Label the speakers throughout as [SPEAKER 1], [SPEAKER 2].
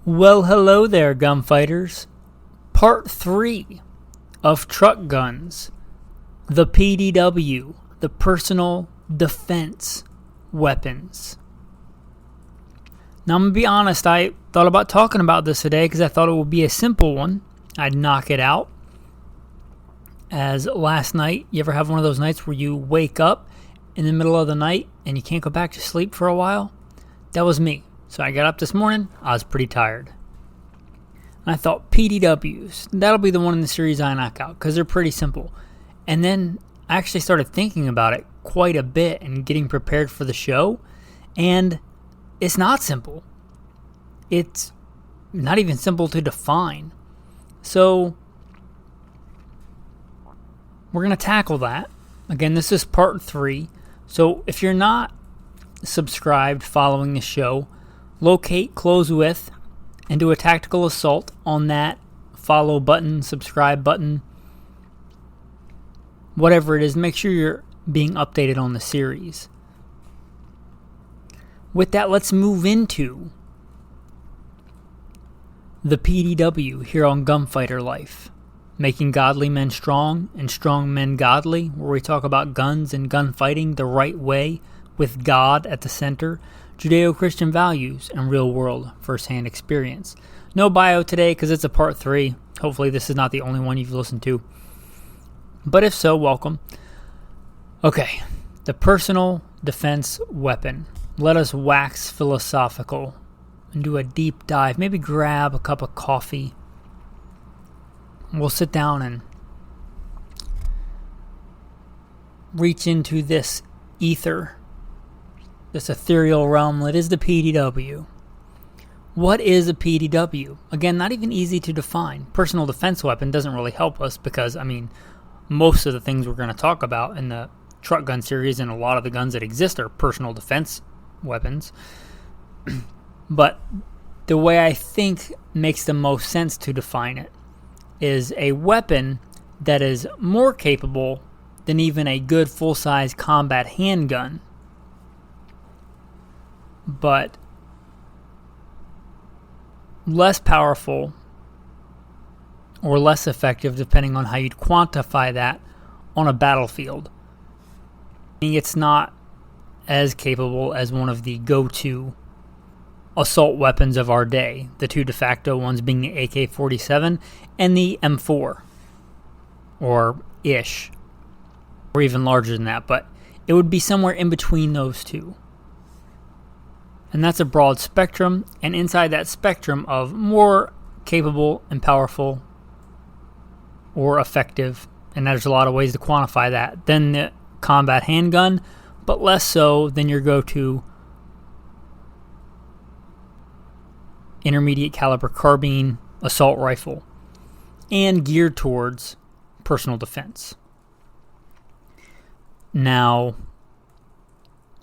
[SPEAKER 1] Well, hello there, gunfighters. Part 3 of truck guns. The P.D.W, the personal defense weapons. Now, I'm going to be honest, I thought about talking about this today because I thought it would be a simple one. I'd knock it out. As last night, you ever have one of those nights where you wake up in the middle of the night and you can't go back to sleep for a while? That was me. So I got up this morning, I was pretty tired. And I thought, P.D.Ws, that'll be the one in the series I knock out because they're pretty simple. And then I actually started thinking about it quite a bit and getting prepared for the show. And it's not simple. It's not even simple to define. So we're going to tackle that. Again, this is part 3. So if you're not subscribed following the show, locate, close with, and do a tactical assault on that follow button, subscribe button, whatever it is. Make sure you're being updated on the series. With that, let's move into the P.D.W. here on Gunfighter Life. Making godly men strong and strong men godly, where we talk about guns and gunfighting the right way with God at the center, Judeo-Christian values, and real-world first-hand experience. No bio today because it's a part 3. Hopefully this is not the only one you've listened to. But if so, welcome. Okay, the personal defense weapon. Let us wax philosophical and do a deep dive. Maybe grab a cup of coffee. We'll sit down and reach into this ether, this ethereal realm that is the P.D.W. What is a P.D.W? Again, not even easy to define. Personal defense weapon doesn't really help us because, most of the things we're going to talk about in the truck gun series and a lot of the guns that exist are personal defense weapons. But the way I think makes the most sense to define it is a weapon that is more capable than even a good full-size combat handgun, but less powerful or less effective depending on how you'd quantify that on a battlefield. It's not as capable as one of the go-to assault weapons of our day, the two de facto ones being the AK-47 and the M4, or ish, or even larger than that, but it would be somewhere in between those two. And that's a broad spectrum, and inside that spectrum of more capable and powerful or effective, and there's a lot of ways to quantify that, than the combat handgun, but less so than your go-to intermediate caliber carbine assault rifle, and geared towards personal defense. Now,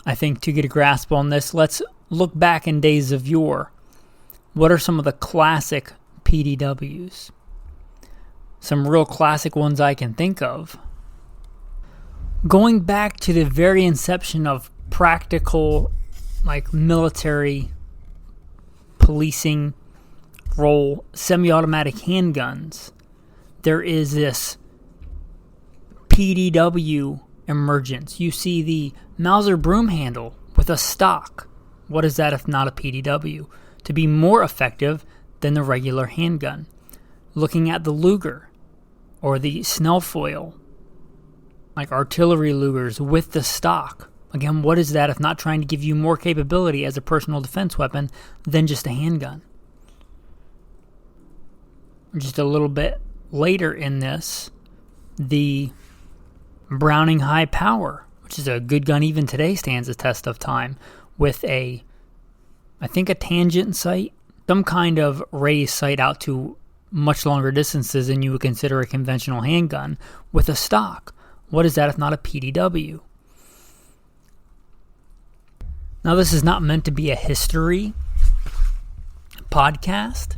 [SPEAKER 1] I think to get a grasp on this, let's look back in days of yore. What are some of the classic P.D.Ws? Some real classic ones I can think of. Going back to the very inception of practical, military policing role, semi-automatic handguns, there is this P.D.W. emergence. You see the Mauser broom handle with a stock. What is that if not a P.D.W? To be more effective than the regular handgun. Looking at the Luger or the Snellfoil, like artillery Lugers with the stock. Again, what is that if not trying to give you more capability as a personal defense weapon than just a handgun? Just a little bit later in this, the Browning High Power, which is a good gun even today, stands the test of time, with a tangent sight, some kind of raised sight out to much longer distances than you would consider a conventional handgun, with a stock. What is that if not a P.D.W? Now, this is not meant to be a history podcast,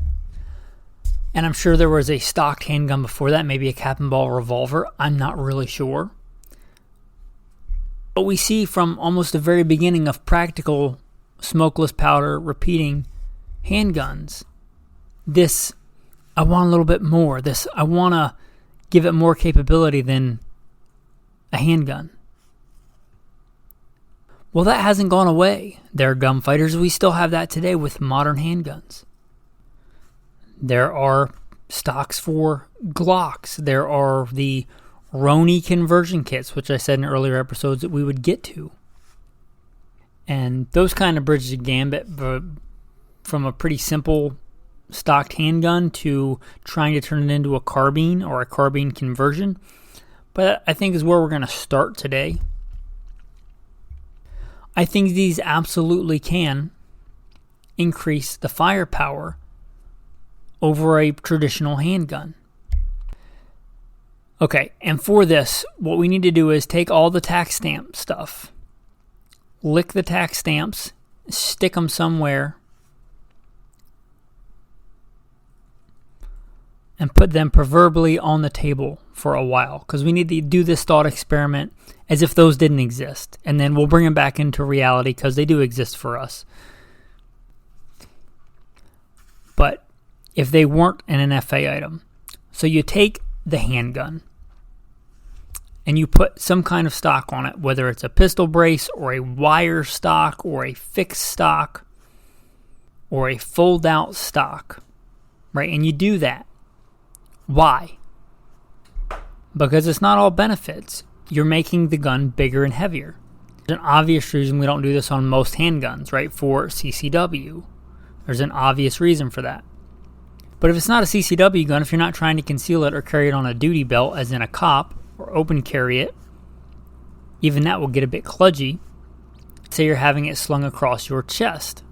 [SPEAKER 1] and I'm sure there was a stocked handgun before that, maybe a cap and ball revolver. I'm not really sure. But we see from almost the very beginning of practical smokeless powder repeating handguns this, I want a little bit more. This, I want to give it more capability than a handgun. Well, that hasn't gone away. There are gunfighters. We still have that today with modern handguns. There are stocks for Glocks. There are the Roni conversion kits, which I said in earlier episodes that we would get to. And those kind of bridge the gambit from a pretty simple stocked handgun to trying to turn it into a carbine or a carbine conversion. But I think is where we're going to start today. I think these absolutely can increase the firepower over a traditional handgun. Okay, and for this, what we need to do is take all the tax stamp stuff, lick the tax stamps, stick them somewhere, and put them proverbially on the table for a while, because we need to do this thought experiment as if those didn't exist, and then we'll bring them back into reality because they do exist for us. But if they weren't an NFA item, so you take the handgun and you put some kind of stock on it, whether it's a pistol brace or a wire stock or a fixed stock or a fold-out stock, right? And you do that. Why? Because it's not all benefits. You're making the gun bigger and heavier. There's an obvious reason we don't do this on most handguns, right? For CCW. There's an obvious reason for that. But if it's not a CCW gun, if you're not trying to conceal it or carry it on a duty belt, as in a cop, or open carry it, even that will get a bit kludgy. Say you're having it slung across your chest,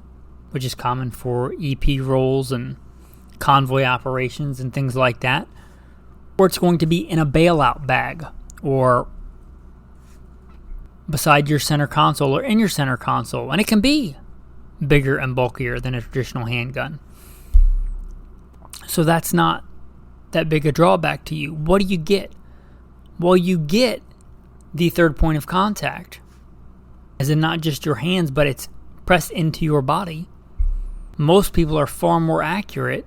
[SPEAKER 1] which is common for EP roles and convoy operations and things like that. Or it's going to be in a bailout bag, or beside your center console, or in your center console. And it can be bigger and bulkier than a traditional handgun. So that's not that big a drawback to you. What do you get? Well, you get the third point of contact, as in not just your hands, but it's pressed into your body. Most people are far more accurate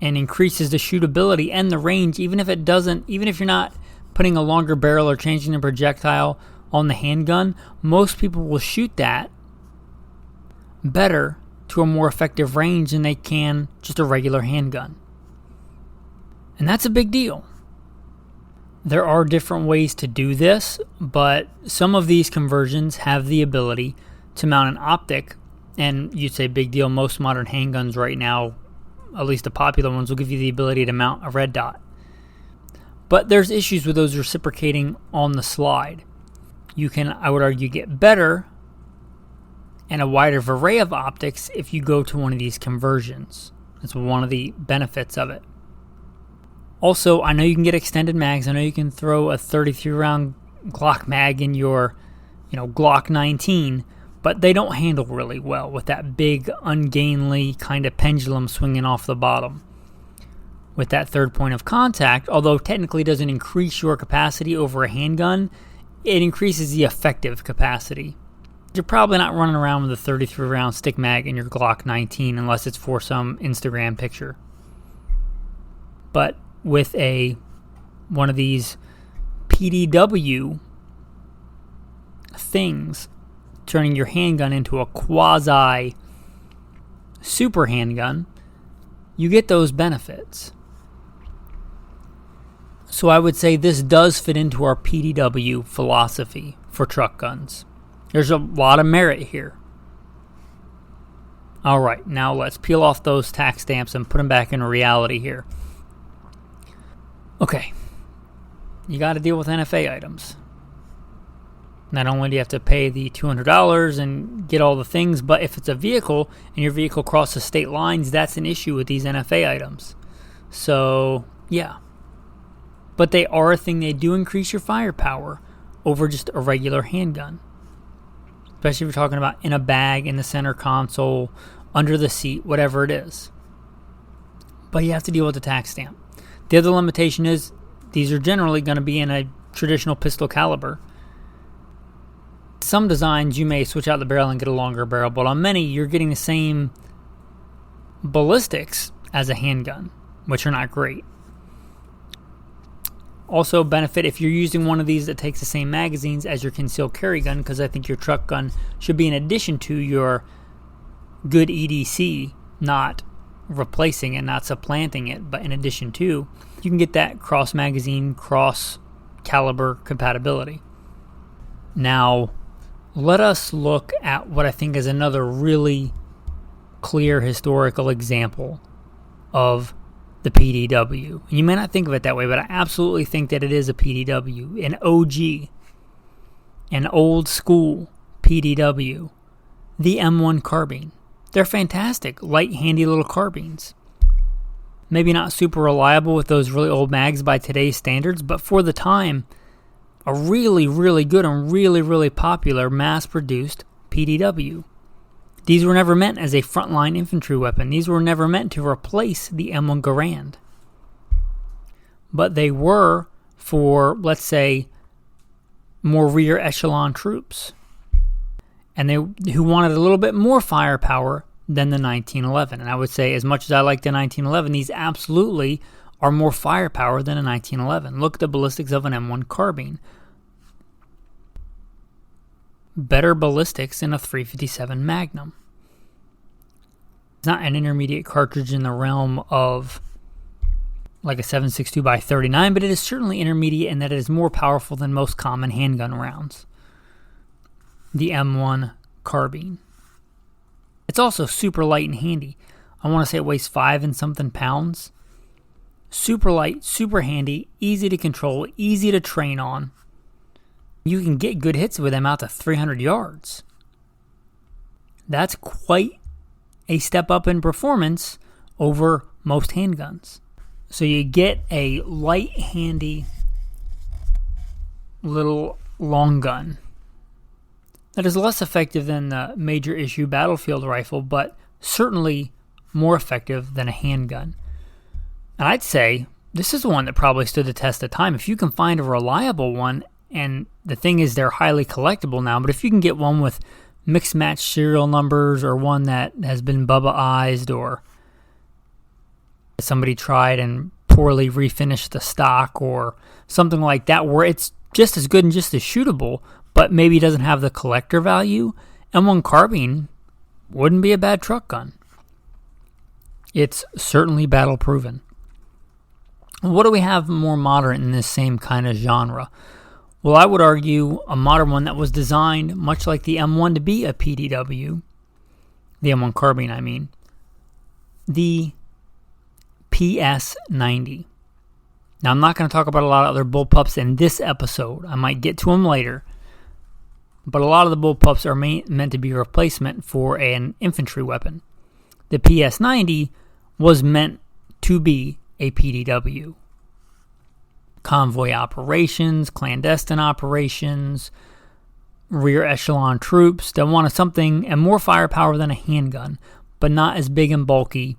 [SPEAKER 1] and increases the shootability and the range, even if you're not putting a longer barrel or changing the projectile on the handgun. Most people will shoot that better to a more effective range than they can just a regular handgun. And that's a big deal. There are different ways to do this, but some of these conversions have the ability to mount an optic, and you'd say big deal. Most modern handguns right now, at least the popular ones, will give you the ability to mount a red dot. But there's issues with those reciprocating on the slide. You can, I would argue, get better and a wider array of optics if you go to one of these conversions. That's one of the benefits of it. Also, I know you can get extended mags. I know you can throw a 33 round Glock mag in your, Glock 19, but they don't handle really well with that big, ungainly kind of pendulum swinging off the bottom. With that third point of contact, although technically doesn't increase your capacity over a handgun, it increases the effective capacity. You're probably not running around with a 33 round stick mag in your Glock 19 unless it's for some Instagram picture. But with one of these P.D.W. things, turning your handgun into a quasi super handgun, you get those benefits. So I would say this does fit into our P.D.W. philosophy for truck guns. There's a lot of merit here. All right, now let's peel off those tax stamps and put them back into reality here. Okay, you got to deal with NFA items. Not only do you have to pay the $200 and get all the things, but if it's a vehicle and your vehicle crosses state lines, that's an issue with these NFA items. So, yeah. But they are a thing. They do increase your firepower over just a regular handgun. Especially if you're talking about in a bag, in the center console, under the seat, whatever it is. But you have to deal with the tax stamp. The other limitation is these are generally going to be in a traditional pistol caliber. Some designs you may switch out the barrel and get a longer barrel, but on many you're getting the same ballistics as a handgun, which are not great. Also benefit if you're using one of these that takes the same magazines as your concealed carry gun, because I think your truck gun should be in addition to your good EDC, not replacing it, not supplanting it, but in addition to, you can get that cross magazine, cross caliber compatibility. Now, let us look at what I think is another really clear historical example of the P.D.W. You may not think of it that way, but I absolutely think that it is a P.D.W., an OG, an old school P.D.W., the M1 carbine. They're fantastic, light, handy little carbines. Maybe not super reliable with those really old mags by today's standards, but for the time, a really, really good and really, really popular mass-produced P.D.W. These were never meant as a frontline infantry weapon. These were never meant to replace the M1 Garand. But they were for, let's say, more rear echelon troops. And who wanted a little bit more firepower than the 1911. And I would say, as much as I like the 1911, these absolutely are more firepower than a 1911. Look at the ballistics of an M1 carbine. Better ballistics than a 357 Magnum. It's not an intermediate cartridge in the realm of like a 7.62x39, but it is certainly intermediate in that it is more powerful than most common handgun rounds. The M1 carbine. It's also super light and handy. I want to say it weighs 5 and something pounds. Super light, super handy, easy to control, easy to train on. You can get good hits with them out to 300 yards. That's quite a step up in performance over most handguns. So you get a light, handy little long gun that is less effective than the major issue battlefield rifle, but certainly more effective than a handgun. And I'd say this is the one that probably stood the test of time. If you can find a reliable one, and the thing is they're highly collectible now, but if you can get one with mixed match serial numbers or one that has been Bubba-ized or somebody tried and poorly refinished the stock or something like that where it's just as good and just as shootable, but maybe doesn't have the collector value, M1 carbine wouldn't be a bad truck gun. It's certainly battle proven. What do we have more modern in this same kind of genre? Well, I would argue a modern one that was designed much like the M1 to be a P.D.W., the M1 carbine, I mean, the PS90. Now, I'm not going to talk about a lot of other bullpups in this episode. I might get to them later. But a lot of the bullpups are meant to be a replacement for an infantry weapon. The PS90 was meant to be a P.D.W. Convoy operations, clandestine operations, rear echelon troops that wanted something and more firepower than a handgun, but not as big and bulky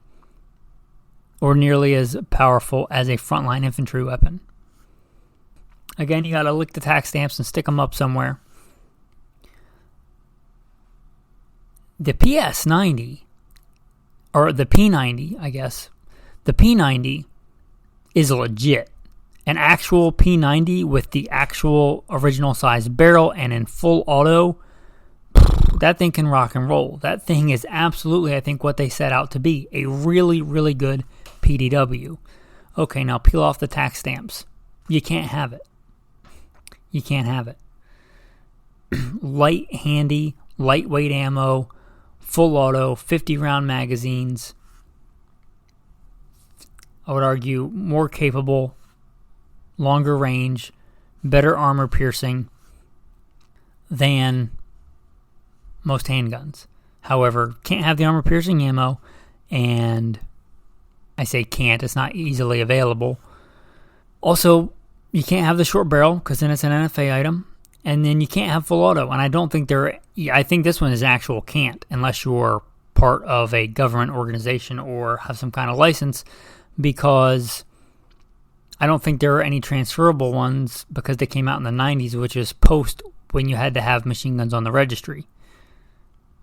[SPEAKER 1] or nearly as powerful as a frontline infantry weapon. Again, you gotta lick the tax stamps and stick them up somewhere. The PS90, or the P90, I guess, the P90 is legit. An actual P90 with the actual original size barrel and in full auto, that thing can rock and roll. That thing is absolutely, I think, what they set out to be. A really, really good P.D.W. Okay, now peel off the tax stamps. You can't have it. You can't have it. Light, handy, lightweight ammo, full auto, 50-round magazines. I would argue more capable, longer range, better armor piercing than most handguns. However, can't have the armor piercing ammo, and I say can't, it's not easily available. Also, you can't have the short barrel because then it's an NFA item, and then you can't have full auto. And I don't think I think this one is actual can't unless you're part of a government organization or have some kind of license, because I don't think there are any transferable ones because they came out in the 90s, which is post when you had to have machine guns on the registry.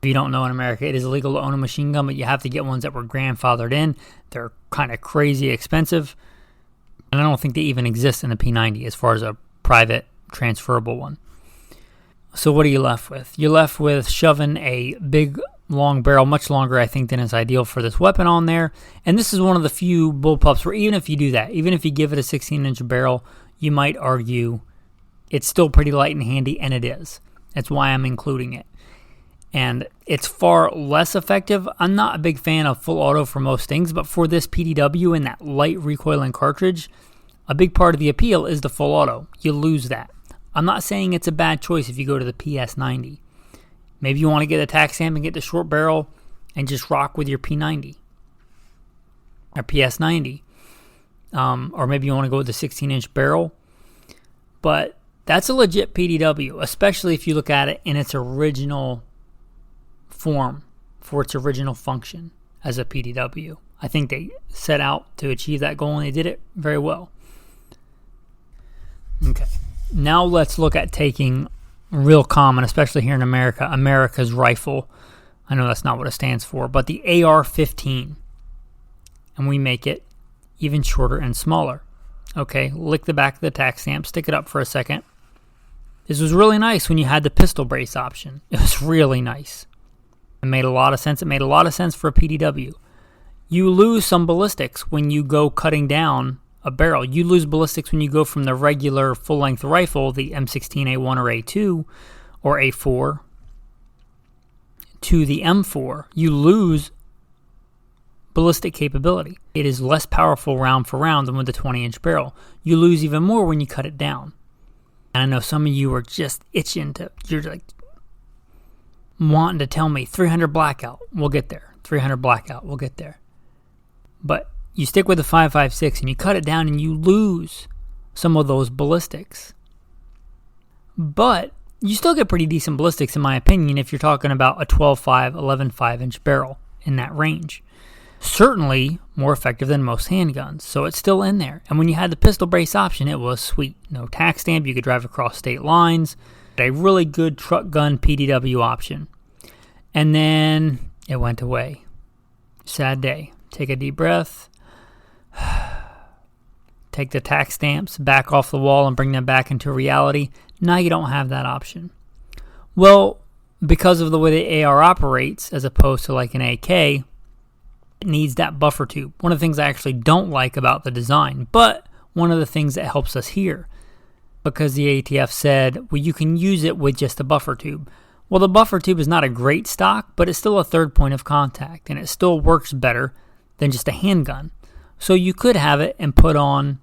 [SPEAKER 1] If you don't know, in America, it is illegal to own a machine gun, but you have to get ones that were grandfathered in. They're kind of crazy expensive. And I don't think they even exist in the P90 as far as a private transferable one. So what are you left with? You're left with shoving a big, long barrel, much longer, I think, than is ideal for this weapon on there. And this is one of the few bullpups where even if you do that, even if you give it a 16-inch barrel, you might argue it's still pretty light and handy, and it is. That's why I'm including it. And it's far less effective. I'm not a big fan of full auto for most things, but for this P.D.W. and that light recoiling cartridge, a big part of the appeal is the full auto. You lose that. I'm not saying it's a bad choice if you go to the PS90. Maybe you want to get a tax stamp and get the short barrel and just rock with your P90 or PS90. Or maybe you want to go with the 16-inch barrel. But that's a legit P.D.W., especially if you look at it in its original form for its original function as a P.D.W. I think they set out to achieve that goal, and they did it very well. Okay. Now let's look at taking real common, especially here in America, America's rifle. I know that's not what it stands for, but the AR-15. And we make it even shorter and smaller. Okay, lick the back of the tax stamp, stick it up for a second. This was really nice when you had the pistol brace option. It was really nice. It made a lot of sense. It made a lot of sense for a P.D.W. You lose some ballistics when you go cutting down a barrel. You lose ballistics when you go from the regular full-length rifle, the M16A1 or A2 or A4, to the M4. You lose ballistic capability. It is less powerful round for round than with the 20-inch barrel. You lose even more when you cut it down. And I know some of you are just itching to, you're like wanting to tell me 300 blackout, we'll get there. 300 blackout, we'll get there. But you stick with the 5.56 and you cut it down and you lose some of those ballistics. But you still get pretty decent ballistics, in my opinion, if you're talking about a 12.5, 11.5 inch barrel in that range. Certainly more effective than most handguns, so it's still in there. And when you had the pistol brace option, it was sweet. No tax stamp, you could drive across state lines. A really good truck gun P.D.W. option. And then it went away. Sad day. Take a deep breath. Take the tax stamps back off the wall and bring them back into reality. Now you don't have that option. Well, because of the way the AR operates, as opposed to like an AK, it needs that buffer tube. One of the things I actually don't like about the design, but one of the things that helps us here, because the ATF said, well, you can use it with just a buffer tube. Well, the buffer tube is not a great stock, but it's still a third point of contact, and it still works better than just a handgun. So you could have it and put on,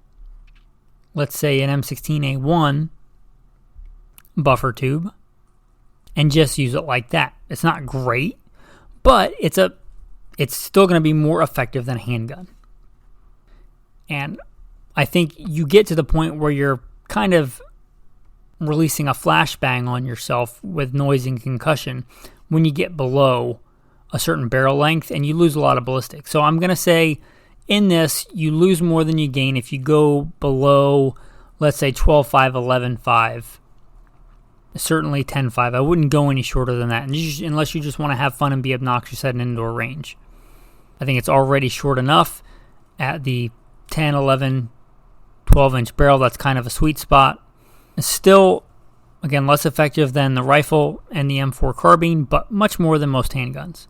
[SPEAKER 1] let's say, an M16A1 buffer tube and just use it like that. It's not great, but it's still going to be more effective than a handgun. And I think you get to the point where you're kind of releasing a flashbang on yourself with noise and concussion when you get below a certain barrel length and you lose a lot of ballistics. So I'm going to say in this, you lose more than you gain if you go below, let's say, 12.5, 11.5, certainly 10.5. I wouldn't go any shorter than that unless you just want to have fun and be obnoxious at an indoor range. I think it's already short enough at the 10, 11, 12-inch barrel. That's kind of a sweet spot. It's still, again, less effective than the rifle and the M4 carbine, but much more than most handguns.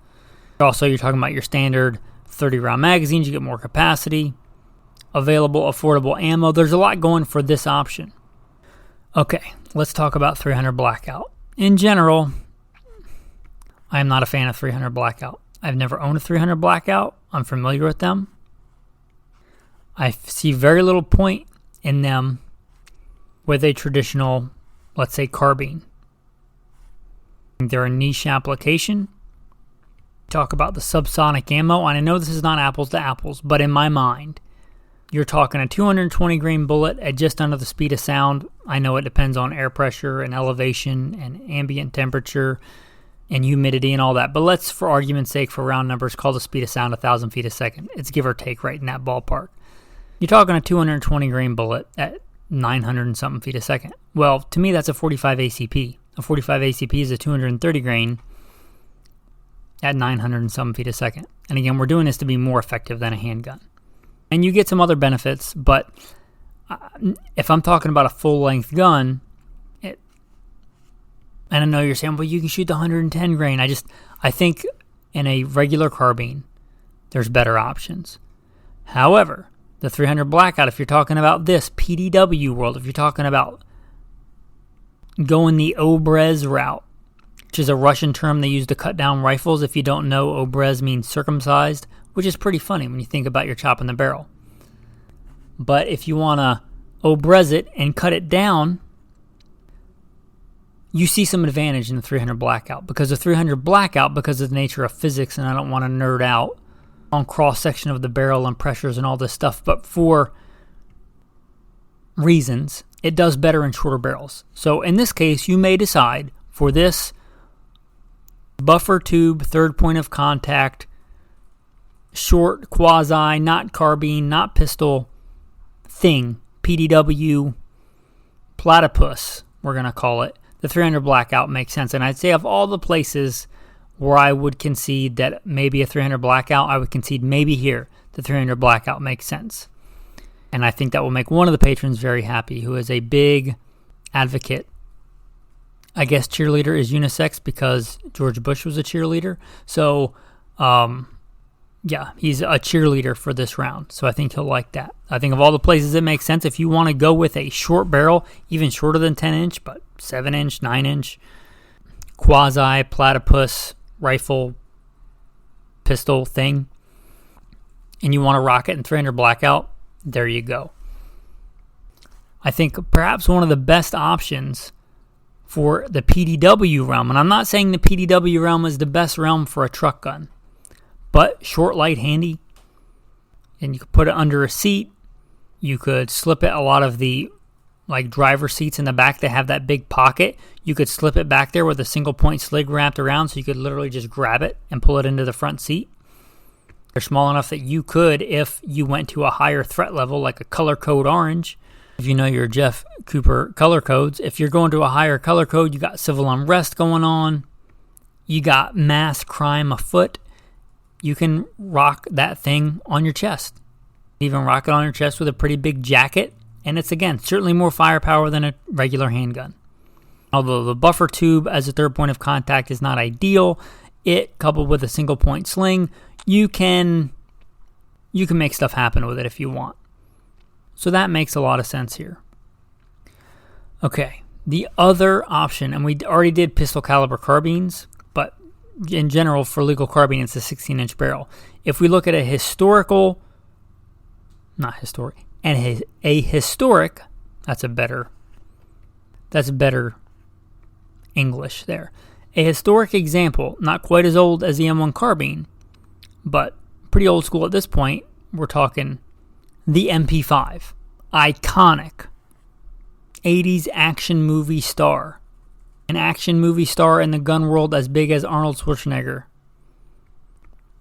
[SPEAKER 1] Also, you're talking about your standard 30-round magazines. You get more capacity, available, affordable ammo. There's a lot going for this option. Okay, let's talk about 300 Blackout. In general, I am not a fan of 300 Blackout. I've never owned a 300 Blackout. I'm familiar with them. I see very little point in them with a traditional, let's say, carbine. They're a niche application. Talk about the subsonic ammo, and I know this is not apples to apples, but in my mind, you're talking a 220 grain bullet at just under the speed of sound. I know it depends on air pressure and elevation and ambient temperature and humidity and all that, but let's, for argument's sake, for round numbers, call the speed of sound 1,000 feet a second. It's give or take right in that ballpark. You're talking a 220 grain bullet at 900 and something feet a second. Well, to me, that's a 45 ACP. A 45 ACP is a 230 grain at 900 and some feet a second. And again, we're doing this to be more effective than a handgun. And you get some other benefits, but if I'm talking about a full-length gun, and I know you're saying, well, you can shoot the 110 grain. I think in a regular carbine, there's better options. However, the 300 Blackout, if you're talking about this P.D.W. world, if you're talking about going the Obrez route, which is a Russian term they use to cut down rifles. If you don't know, Obrez means circumcised, which is pretty funny when you think about your chopping the barrel. But if you want to Obrez it and cut it down, you see some advantage in the 300 Blackout. Because the 300 Blackout, because of the nature of physics, and I don't want to nerd out on cross-section of the barrel and pressures and all this stuff, but for reasons, it does better in shorter barrels. So in this case, you may decide for this buffer tube, third point of contact, short, quasi, not carbine, not pistol thing, P.D.W. platypus, we're going to call it, the 300 Blackout makes sense. And I'd say of all the places where I would concede that maybe a 300 Blackout, I would concede maybe here the 300 Blackout makes sense. And I think that will make one of the patrons very happy, who is a big advocate. I guess cheerleader is unisex because George Bush was a cheerleader. So, yeah, he's a cheerleader for this round. So I think he'll like that. I think of all the places it makes sense, if you want to go with a short barrel, even shorter than 10 inch, but 7 inch, 9 inch, quasi, platypus, rifle, pistol thing, and you want to rock it in 300 Blackout, there you go. I think perhaps one of the best options for the P.D.W. realm, and I'm not saying the P.D.W. realm is the best realm for a truck gun, but short, light, handy, and you could put it under a seat. You could slip it, a lot of the like driver seats in the back that have that big pocket, you could slip it back there with a single point sling wrapped around, so you could literally just grab it and pull it into the front seat. They're small enough that you could, if you went to a higher threat level, like a color code orange, if you know your Jeff Cooper color codes, if you're going to a higher color code, you got civil unrest going on, you got mass crime afoot, you can rock that thing on your chest. Even rock it on your chest with a pretty big jacket, and it's, again, certainly more firepower than a regular handgun. Although the buffer tube as a third point of contact is not ideal, it, coupled with a single point sling, you can make stuff happen with it if you want. So that makes a lot of sense here. Okay, the other option, and we already did pistol caliber carbines, but in general for legal carbine it's a 16-inch barrel. If we look at a historic, that's better English there. A historic example, not quite as old as the M1 carbine, but pretty old school at this point. We're talking the MP5. Iconic 80s action movie star. An action movie star in the gun world as big as Arnold Schwarzenegger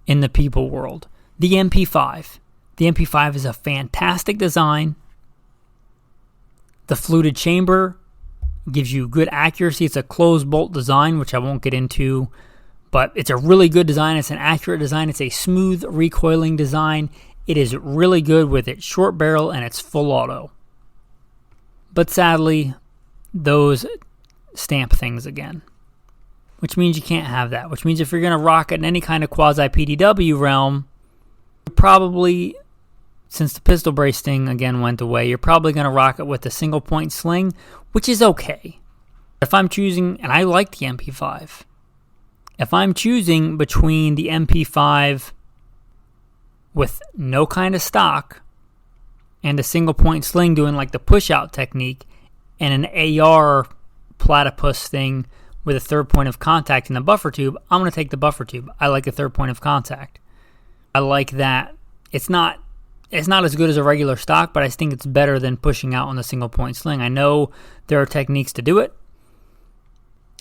[SPEAKER 1] in the people world. The MP5. The MP5 is a fantastic design. The fluted chamber gives you good accuracy. It's a closed bolt design, which I won't get into, but it's a really good design. It's an accurate design. It's a smooth recoiling design. It is really good with its short barrel and its full auto. But sadly, those stamp things again, which means you can't have that, which means if you're going to rock it in any kind of quasi P.D.W. realm, you're probably, since the pistol brace thing again went away, you're probably going to rock it with a single point sling, which is okay. If I'm choosing, and I like the MP5, if I'm choosing between the MP5 with no kind of stock and a single point sling doing like the push out technique and an AR platypus thing with a third point of contact in the buffer tube, I'm going to take the buffer tube. I like a third point of contact. I like that. It's not as good as a regular stock, but I think it's better than pushing out on the single point sling. I know there are techniques to do it.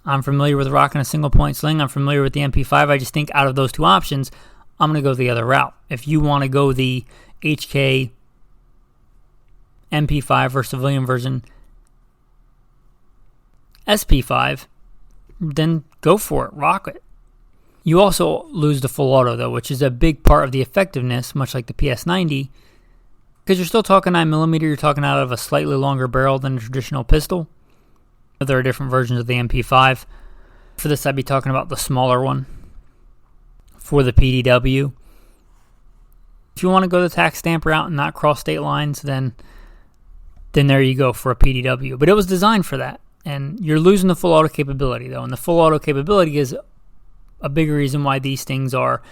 [SPEAKER 1] I'm familiar with rocking a single point sling. I'm familiar with the MP5. I just think out of those two options, I'm going to go the other route. If you want to go the HK MP5 or civilian version SP5, then go for it. Rock it. You also lose the full auto, though, which is a big part of the effectiveness, much like the PS90, because you're still talking 9mm, you're talking out of a slightly longer barrel than a traditional pistol. There are different versions of the MP5. For this, I'd be talking about the smaller one for the P.D.W. If you want to go the tax stamp route and not cross state lines, then there you go for a P.D.W. But it was designed for that, and you're losing the full auto capability, though, and the full auto capability is a big reason why these things are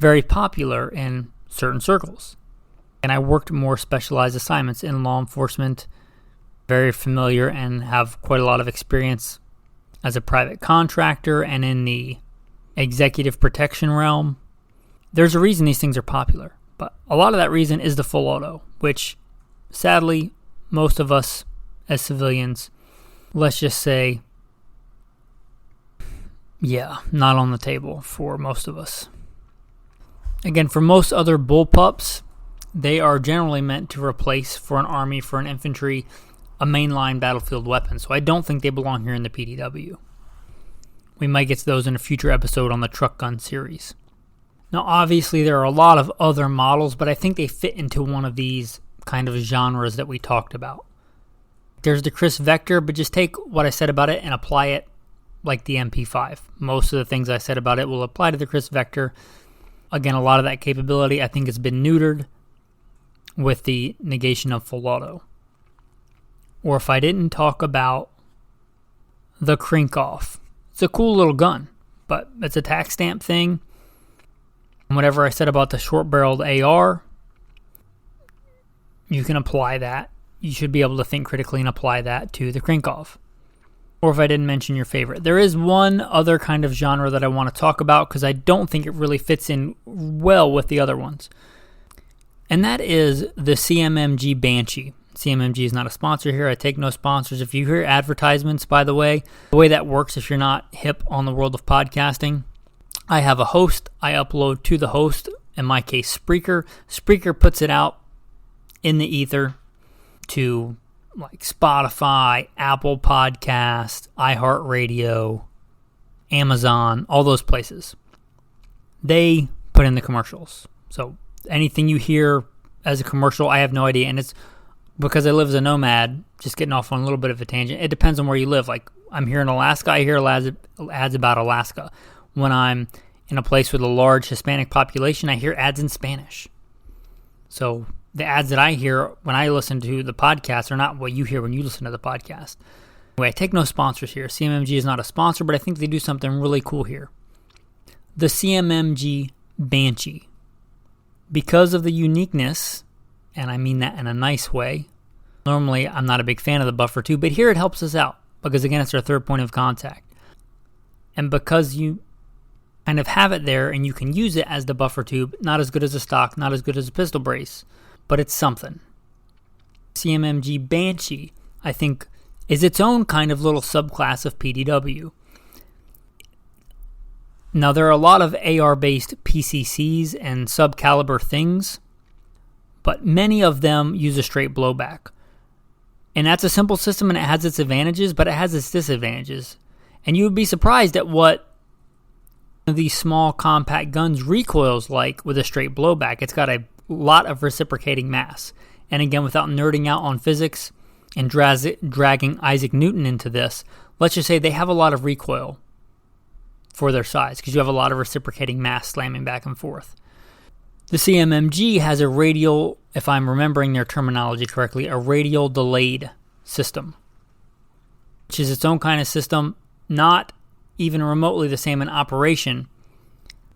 [SPEAKER 1] very popular in certain circles. And I worked more specialized assignments in law enforcement, very familiar and have quite a lot of experience as a private contractor and in the executive protection realm. There's a reason these things are popular, but a lot of that reason is the full auto, which sadly most of us as civilians, let's just say, not on the table for most of us. Again, for most other bullpups, they are generally meant to replace, for an army, for an infantry, a mainline battlefield weapon. So I don't think they belong here in the P.D.W. We might get to those in a future episode on the truck gun series. Now, obviously, there are a lot of other models, but I think they fit into one of these kind of genres that we talked about. There's the Chris Vector, but just take what I said about it and apply it like the MP5. Most of the things I said about it will apply to the Chris Vector. Again, a lot of that capability I think has been neutered with the negation of full auto. Or if I didn't talk about the Krinkhoff. It's a cool little gun, but it's a tax stamp thing. And whatever I said about the short-barreled AR, you can apply that. You should be able to think critically and apply that to the Krinkhoff. Or if I didn't mention your favorite. There is one other kind of genre that I want to talk about because I don't think it really fits in well with the other ones. And that is the CMMG Banshee. CMMG is not a sponsor here. I take no sponsors. If you hear advertisements, by the way that works if you're not hip on the world of podcasting, I have a host. I upload to the host, in my case, Spreaker. Spreaker puts it out in the ether to like Spotify, Apple Podcast, iHeartRadio, Amazon, all those places. They put in the commercials. So anything you hear as a commercial, I have no idea. And it's because I live as a nomad, just getting off on a little bit of a tangent. It depends on where you live. Like, I'm here in Alaska, I hear ads about Alaska. When I'm in a place with a large Hispanic population, I hear ads in Spanish. So the ads that I hear when I listen to the podcast are not what you hear when you listen to the podcast. Anyway, I take no sponsors here. CMMG is not a sponsor, but I think they do something really cool here. The CMMG Banshee. Because of the uniqueness, and I mean that in a nice way. Normally, I'm not a big fan of the buffer tube, but here it helps us out because, again, it's our third point of contact. And because you kind of have it there and you can use it as the buffer tube, not as good as a stock, not as good as a pistol brace, but it's something. CMMG Banshee, I think, is its own kind of little subclass of P.D.W. Now, there are a lot of AR-based PCCs and sub-caliber things, but many of them use a straight blowback. And that's a simple system and it has its advantages, but it has its disadvantages. And you would be surprised at what these small compact guns recoils like with a straight blowback. It's got a lot of reciprocating mass. And again, without nerding out on physics and dragging Isaac Newton into this, let's just say they have a lot of recoil for their size because you have a lot of reciprocating mass slamming back and forth. The CMMG has a radial, if I'm remembering their terminology correctly, a radial delayed system, which is its own kind of system, not even remotely the same in operation,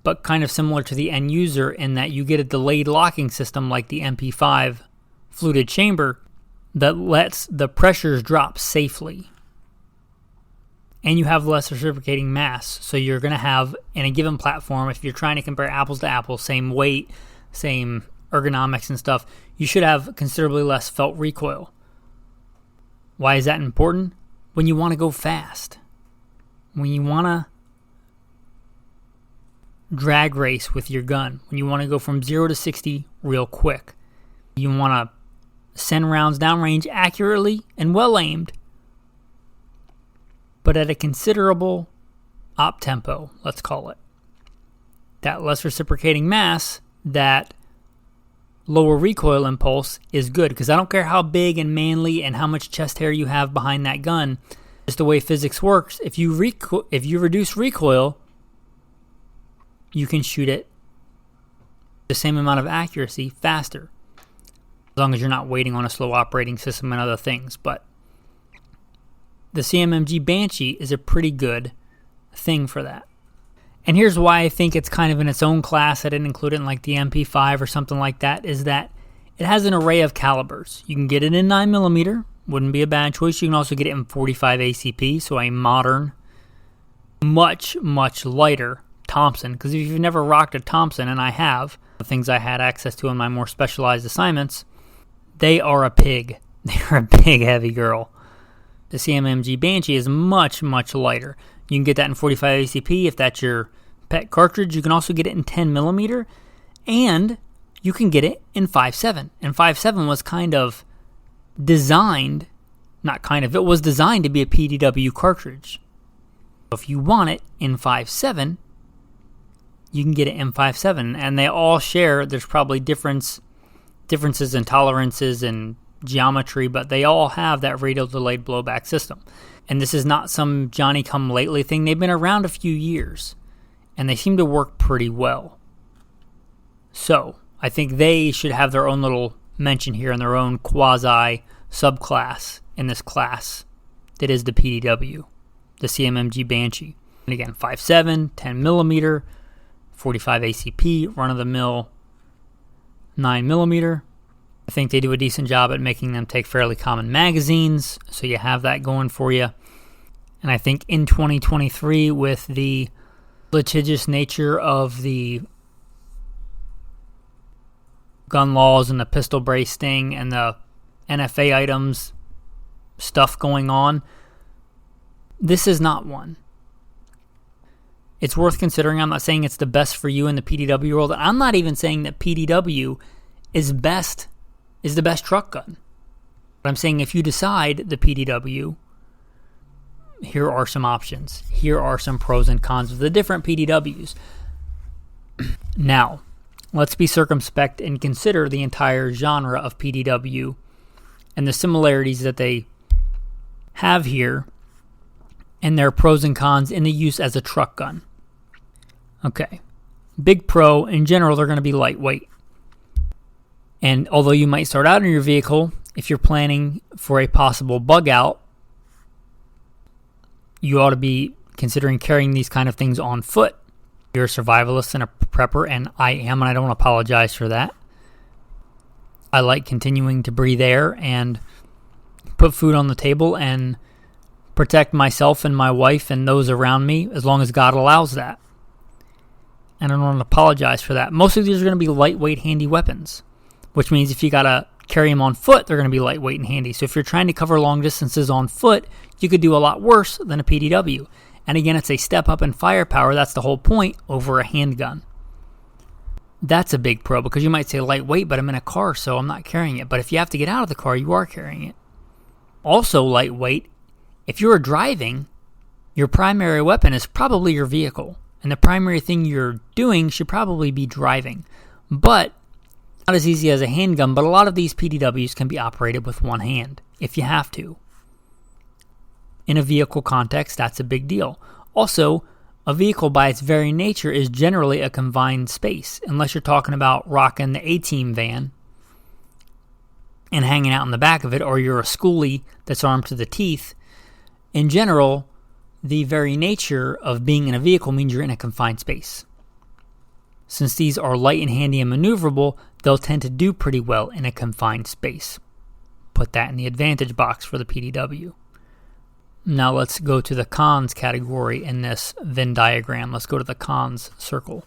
[SPEAKER 1] but kind of similar to the end user in that you get a delayed locking system like the MP5 fluted chamber that lets the pressures drop safely. And you have less reciprocating mass. So you're going to have, in a given platform, if you're trying to compare apples to apples, same weight, same ergonomics and stuff, you should have considerably less felt recoil. Why is that important? When you want to go fast. When you want to drag race with your gun. When you want to go from 0 to 60 real quick. You want to send rounds downrange accurately and well aimed, but at a considerable op tempo, let's call it. that less reciprocating mass, that lower recoil impulse is good, because I don't care how big and manly and how much chest hair you have behind that gun. Just the way physics works, if you reduce recoil, you can shoot it the same amount of accuracy faster, as long as you're not waiting on a slow operating system and other things. But the CMMG Banshee is a pretty good thing for that. And here's why I think it's kind of in its own class. I didn't include it in like the MP5 or something like that, is that it has an array of calibers. You can get it in 9mm, wouldn't be a bad choice. You can also get it in 45 ACP, so a modern, much, much lighter Thompson. Because if you've never rocked a Thompson, and I have, the things I had access to in my more specialized assignments, they are a pig. They're a big, heavy girl. The CMMG Banshee is much, much lighter. You can get that in 45 ACP if that's your pet cartridge. You can also get it in 10mm, and you can get it in 5.7. And 5.7 was kind of designed, it was designed to be a P.D.W. cartridge. If you want it in 5.7, you can get it in 5.7. And they all share, there's probably differences in tolerances and geometry, but they all have that radial delayed blowback system. And this is not some Johnny-come-lately thing. They've been around a few years, and they seem to work pretty well. So, I think they should have their own little mention here in their own quasi-subclass in this class that is the P.D.W., the CMMG Banshee. And again, 5.7, 10mm, 45 ACP, run-of-the-mill 9mm. I think they do a decent job at making them take fairly common magazines, so you have that going for you. And I think in 2023, with the litigious nature of the gun laws and the pistol brace thing and the NFA items stuff going on, this is not one. It's worth considering. I'm not saying it's the best for you in the P.D.W. world. I'm not even saying that P.D.W. is the best truck gun. But I'm saying if you decide the P.D.W., here are some options. Here are some pros and cons of the different P.D.Ws. Now, let's be circumspect and consider the entire genre of P.D.W. and the similarities that they have here and their pros and cons in the use as a truck gun. Okay. Big pro, in general, they're going to be lightweight. And although you might start out in your vehicle, if you're planning for a possible bug out, you ought to be considering carrying these kind of things on foot. You're a survivalist and a prepper, and I am, and I don't apologize for that. I like continuing to breathe air and put food on the table and protect myself and my wife and those around me as long as God allows that. And I don't apologize for that. Most of these are going to be lightweight, handy weapons, which means if you got to carry them on foot, they're going to be lightweight and handy. So if you're trying to cover long distances on foot, you could do a lot worse than a P.D.W. And again, it's a step up in firepower. That's the whole point over a handgun. That's a big pro, because you might say lightweight, but I'm in a car, so I'm not carrying it. But if you have to get out of the car, you are carrying it. Also lightweight, if you're driving, your primary weapon is probably your vehicle. And the primary thing you're doing should probably be driving. But not as easy as a handgun, but a lot of these P.D.Ws can be operated with one hand, if you have to. In a vehicle context, that's a big deal. Also, a vehicle by its very nature is generally a confined space, unless you're talking about rocking the A-Team van and hanging out in the back of it, or you're a schoolie that's armed to the teeth. In general, the very nature of being in a vehicle means you're in a confined space. Since these are light and handy and maneuverable, they'll tend to do pretty well in a confined space. Put that in the advantage box for the P.D.W. Now let's go to the cons category in this Venn diagram. Let's go to the cons circle.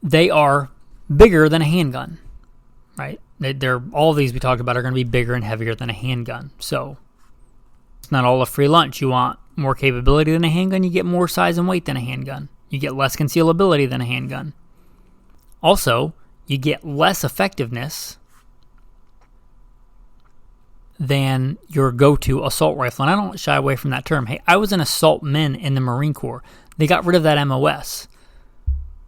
[SPEAKER 1] They are bigger than a handgun, right? They're all of these we talked about are going to be bigger and heavier than a handgun. So it's not all a free lunch. You want more capability than a handgun, you get more size and weight than a handgun. You get less concealability than a handgun. Also, you get less effectiveness than your go-to assault rifle. And I don't shy away from that term. Hey, I was an assault men in the Marine Corps. They got rid of that MOS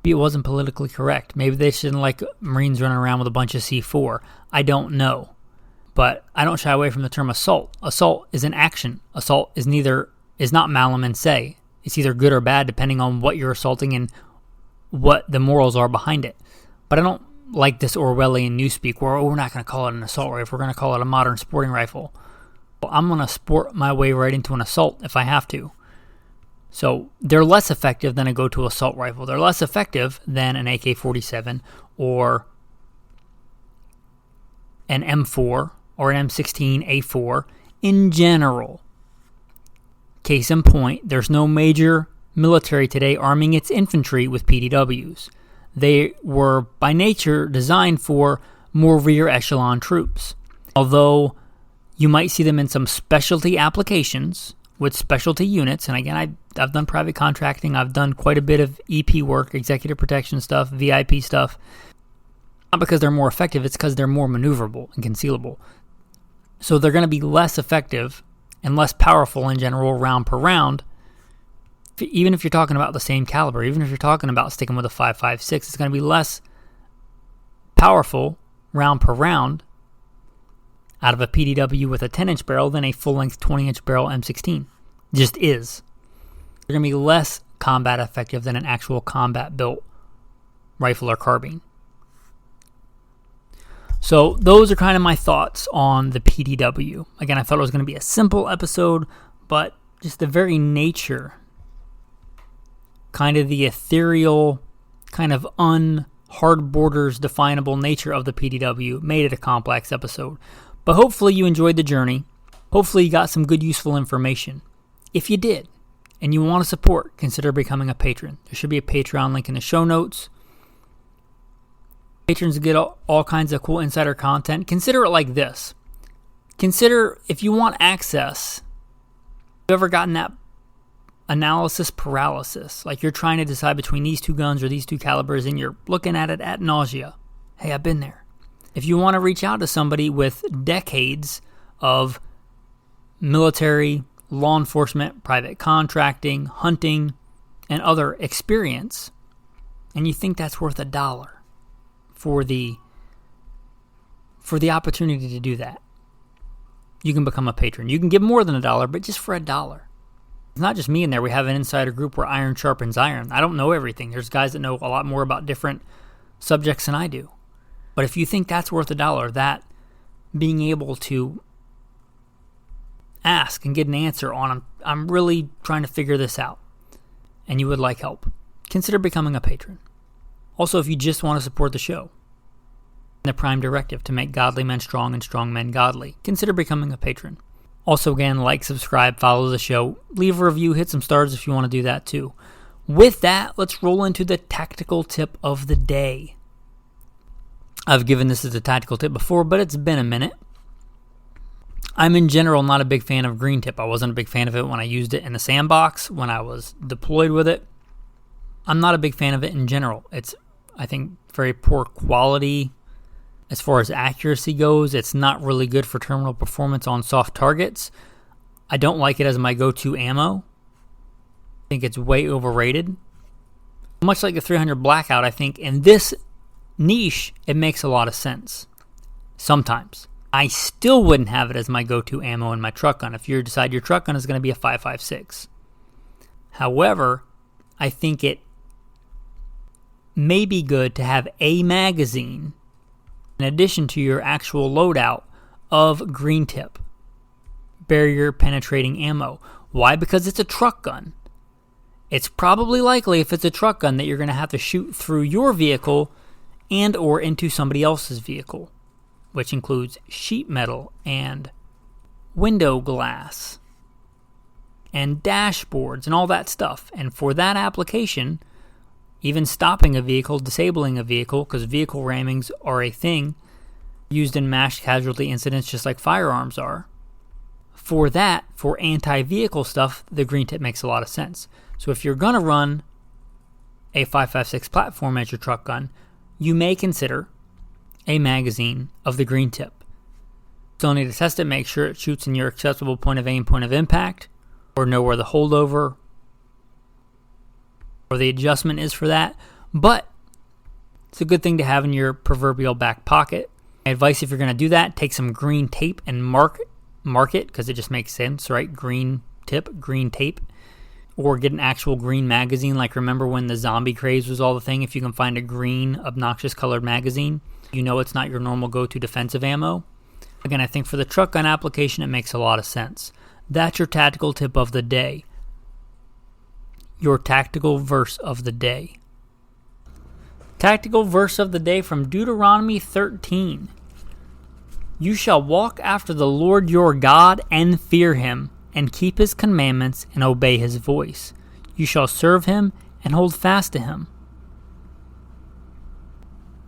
[SPEAKER 1] Maybe it wasn't politically correct. Maybe they shouldn't like Marines running around with a bunch of C4. I don't know. But I don't shy away from the term assault. Assault is an action. Assault is not malum in se. It's either good or bad depending on what you're assaulting and what the morals are behind it. But I don't like this Orwellian newspeak where, we're not going to call it an assault rifle. We're going to call it a modern sporting rifle. Well, I'm going to sport my way right into an assault if I have to. So they're less effective than a go-to assault rifle. They're less effective than an AK-47 or an M4 or an M16A4 in general. Case in point, there's no major military today arming its infantry with P.D.Ws. They were by nature designed for more rear echelon troops. Although you might see them in some specialty applications with specialty units, and again, I've done private contracting, I've done quite a bit of EP work, executive protection stuff, VIP stuff. Not because they're more effective, it's because they're more maneuverable and concealable. So they're going to be less effective and less powerful in general round per round. Even if you're talking about the same caliber, even if you're talking about sticking with a 5.56, it's going to be less powerful round per round out of a P.D.W. with a 10-inch barrel than a full-length 20-inch barrel M16. Just is. They're going to be less combat effective than an actual combat-built rifle or carbine. So those are kind of my thoughts on the P.D.W. Again, I thought it was going to be a simple episode, but just the very nature, kind of the ethereal, kind of hard borders definable nature of the P.D.W. made it a complex episode. But hopefully you enjoyed the journey. Hopefully you got some good, useful information. If you did, and you want to support, consider becoming a patron. There should be a Patreon link in the show notes. Patrons get all kinds of cool insider content. Consider it like this. Consider if you want access. Have you ever gotten that analysis paralysis? Like you're trying to decide between these two guns or these two calibers and you're looking at it ad nausea. Hey, I've been there. If you want to reach out to somebody with decades of military, law enforcement, private contracting, hunting, and other experience, and you think that's worth $1 for the opportunity to do that, you can become a patron. You can give more than $1, but just for $1. It's not just me in there. We have an insider group where iron sharpens iron. I don't know everything. There's guys that know a lot more about different subjects than I do. But if you think that's worth $1, that being able to ask and get an answer on, I'm really trying to figure this out, and you would like help, consider becoming a patron. Also, if you just want to support the show, the prime directive to make godly men strong and strong men godly, consider becoming a patron. Also, again, like, subscribe, follow the show, leave a review, hit some stars if you want to do that too. With that, let's roll into the tactical tip of the day. I've given this as a tactical tip before, but it's been a minute. I'm in general not a big fan of green tip. I wasn't a big fan of it when I used it in the sandbox, when I was deployed with it. I'm not a big fan of it in general. It's, I think, very poor quality as far as accuracy goes. It's not really good for terminal performance on soft targets. I don't like it as my go-to ammo. I think it's way overrated. Much like the 300 Blackout, I think in this niche, it makes a lot of sense. Sometimes. I still wouldn't have it as my go-to ammo in my truck gun if you decide your truck gun is going to be a 5.56. However, I think it may be good to have a magazine in addition to your actual loadout of green tip, barrier penetrating ammo. Why? Because it's a truck gun. It's probably likely, if it's a truck gun, that you're going to have to shoot through your vehicle and or into somebody else's vehicle, which includes sheet metal and window glass and dashboards and all that stuff. And for that application, even stopping a vehicle, disabling a vehicle, because vehicle rammings are a thing used in mass casualty incidents just like firearms are. For that, for anti-vehicle stuff, the green tip makes a lot of sense. So if you're going to run a 5.56 platform as your truck gun, you may consider a magazine of the green tip. Still need to test it, make sure it shoots in your acceptable point of aim, point of impact, or know where the holdover or the adjustment is for that. But it's a good thing to have in your proverbial back pocket. My advice, if you're going to do that, take some green tape and mark it, because it just makes sense, right? Green tip, green tape. Or get an actual green magazine. Like, remember when the zombie craze was all the thing? If you can find a green, obnoxious colored magazine, you know it's not your normal go-to defensive ammo. Again, I think for the truck gun application, it makes a lot of sense. That's your tactical tip of the day. Your tactical verse of the day. Tactical verse of the day from Deuteronomy 13. You shall walk after the Lord your God and fear him, and keep his commandments and obey his voice. You shall serve him and hold fast to him.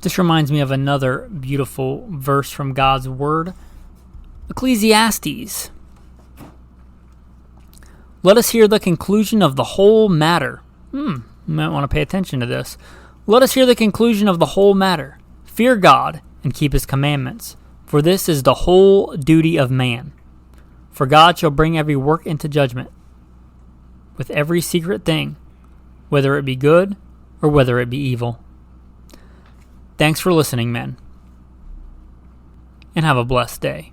[SPEAKER 1] This reminds me of another beautiful verse from God's word. Ecclesiastes. Let us hear the conclusion of the whole matter. You might want to pay attention to this. Let us hear the conclusion of the whole matter. Fear God and keep his commandments, for this is the whole duty of man. For God shall bring every work into judgment, with every secret thing, whether it be good or whether it be evil. Thanks for listening, men, and have a blessed day.